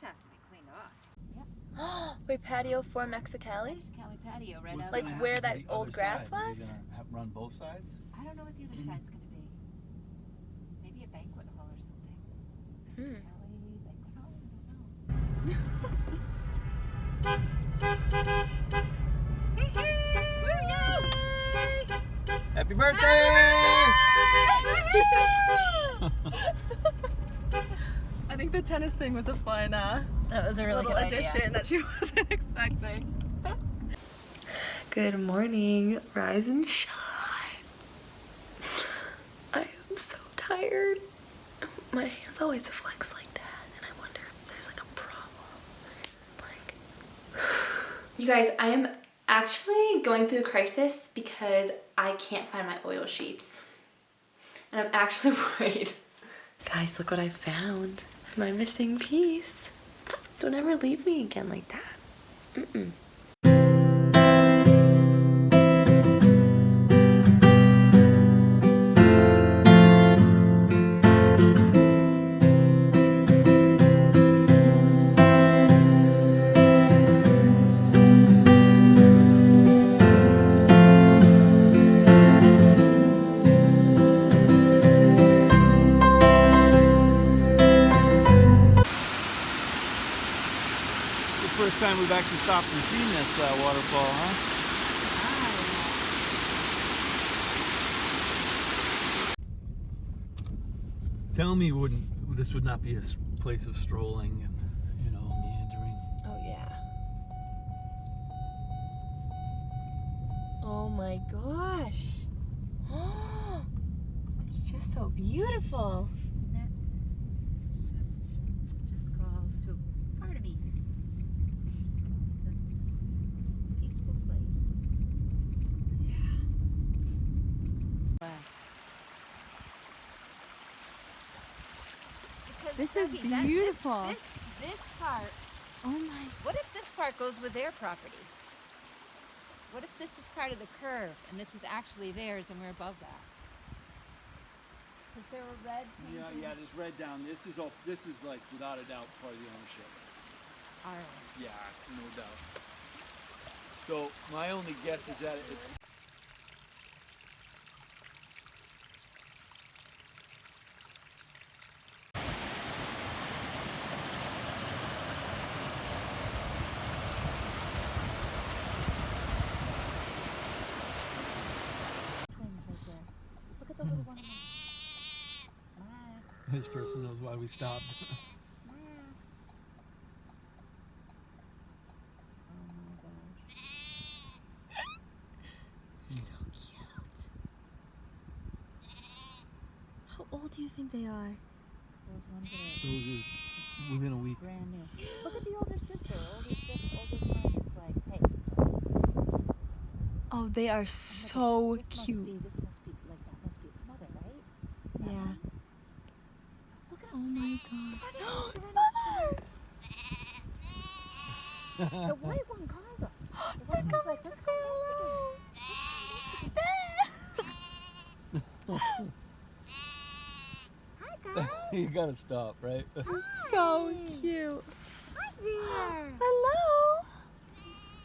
has to be cleaned off. Yep. Wait, patio for Mexicali? Mexicali patio, right out Like there. where that old grass was? Are you gonna run both sides? I don't know what the other side's going to be. Maybe a banquet hall or something. Mexicali banquet hall? I don't know. Happy birthday! I think the tennis thing was a fun That was a really little good addition idea. that she wasn't expecting. Good morning, rise and shine. I am so tired. My hands always flex like that, and I wonder if there's like a problem. Like, you guys, I am actually going through a crisis because I can't find my oil sheets, and I'm actually worried. Guys, look what I found. My missing piece. Don't ever leave me again like that. First time we've actually stopped and seen this waterfall, huh? Tell me this would not be a place of strolling and, meandering. Oh yeah. Oh my gosh. It's just so beautiful. Isn't it? It just calls to part of me. Just calls to a peaceful place. Yeah. Wow. This is beautiful. This part. Oh my. What if this part goes with their property? What if this is part of the curve and this is actually theirs and we're above that? Because there were red painted. Yeah, there's red down. This is like without a doubt part of the ownership. Ours. Yeah, no doubt. So my only guess is that Twins right there. Look at the little one. this person knows why we stopped. Oh my gosh. So cute. How old do you think they are? Those ones that Those are within a week. are brand new. Look at the older sister. Older friend is like, hey. Oh, they are so this cute. This must be like that must be its mother, right? That Yeah. one? Look at Oh my god. Mother! The white one called them. The white one's like, let's go investigate. Hi guys. You gotta stop, right? So cute. Hi there. Hello.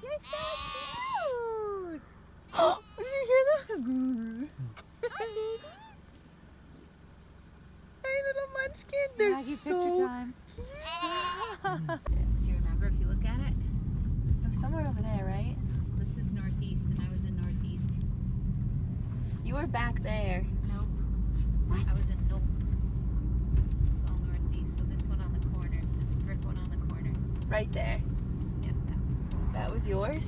You're so cute. Did you hear that? Hi babies. Hey, little munchkin. They're Maggie, so picture time. Do you remember if you look at it? It was somewhere over there, right? This is northeast, and I was in northeast. You were back there. Nope. What? I was in nope. This is all northeast. So this one on the corner, this brick one on the corner. Right there. Yeah, that was cool. That was yours?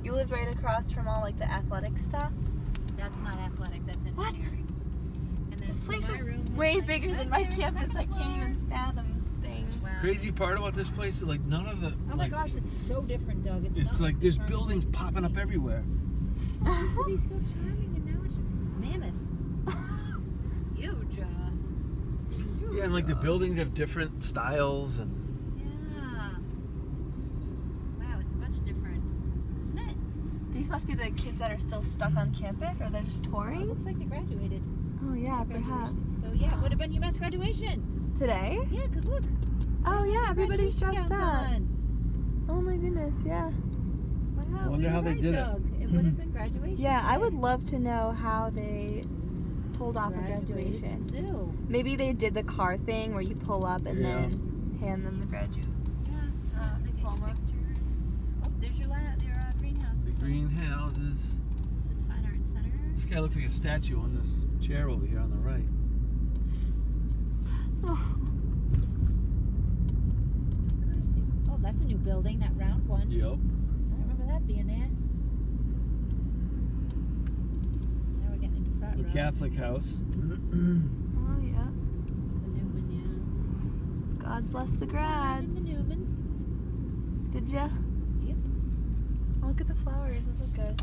You lived right across from all like the athletic stuff? That's not athletic. That's engineering. And then This so place my is room was way like bigger right than my there, campus. I second can't floor. even fathom things. Wow. Crazy part about this place is like none of the Oh my gosh, it's so different, Doug. It's not like there's our buildings place. popping up everywhere. It used to be so charming, and now it's just mammoth. Just huge. Yeah, and like the buildings have different styles and Yeah. Wow, it's much different, isn't it? These must be the kids that are still stuck on campus, or they're just It touring? looks like they graduated. Oh yeah, Graduation. perhaps. So yeah, it would have been UMass graduation. Today? Yeah, because look. Oh yeah, everybody's Graduation dressed gowns up. on. Oh my goodness, yeah. Wow, I wonder we how were they right, did it. Doug. It would have been graduation. Yeah, I day. would love to know how they pulled off a Graduated graduation. Zoo. Maybe they did the car thing where you pull up and Yeah. then hand them the graduate. Diploma. Oh, there's your greenhouse. The greenhouses. This is Fine Art Center. This guy looks like a statue on this chair over here on the right. Oh, that's a new building, that round one. Yep. I don't remember that being there. Now we're getting into front The row. Catholic house. Oh yeah. The Newman, yeah. God bless the In grads. the Newman. Did ya? Yep. Oh, look at the flowers. This is good.